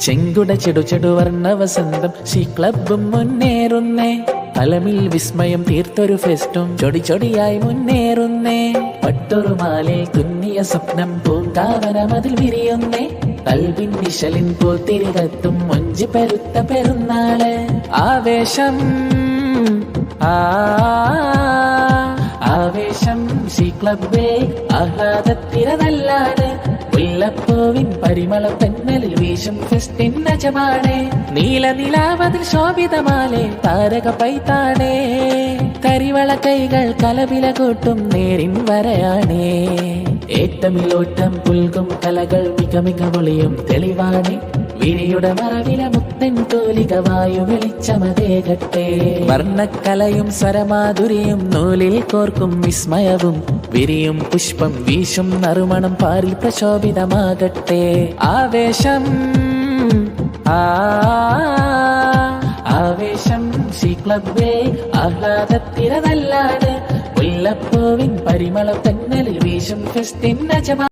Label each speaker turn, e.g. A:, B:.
A: ചെങ്കുട ചെടു വർണ്ണ വസന്തം ഷീ ക്ലബും മുന്നേറുന്നേ. തലമിൽ വിസ്മയം തീർത്തൊരു ഫെസ്റ്റും ചൊടിയായി മുന്നേറുന്നേ. പട്ടൊരുമാലിൽ തുന്നിയ സ്വപ്നം പൂങ്കാവനമതിൽ വിരിയുന്നേ. കൽവിൻ വിശലിൻ പൂത്തിരികത്തും മൊഞ്ചി പെരുത്ത പെരുന്നാള്. ആവേശം ആവേശം ഷീ ക്ലബ്ബേ ആഹ്ലാദത്തിരതല്ലാണ്. മുല്ലപ്പൂവിൻ പരിമള തെന്നലിൽ വീശും ഫെസ്റ്റിൻ നജമാണേ. നീലനിലാവതിൽ ശോഭിതമാലേ താരക പൈത്താണേ. കരിവള കൈകൾ കലപില കൂട്ടും നേരിൻ വരയാണേ. ഏറ്റമിലോട്ടം പുൽകും കലകൾ മിക പൊളിയും തെളിവാണേ. വിരിയുടെ മറവില മുത്തൻ തോലിക വായു വെളിച്ചമതേകട്ടെ. വർണ്ണക്കലയും സ്വരമാധുരിയും നൂലിൽ കോർക്കും വിസ്മയവും വിരിയും പുഷ്പം വീശും നറുമണം പാരിൽ പ്രശോഭിതമാകട്ടെ. ആവേശം ആവേശം ഷീ ക്ലബ്ബേ ആഹ്ലാദത്തിരതല്ലാണ്. മുല്ലപ്പൂവിൻ പരിമള തെന്നലിൽ വീശും ഫെസ്റ്റിൻ നജമാ.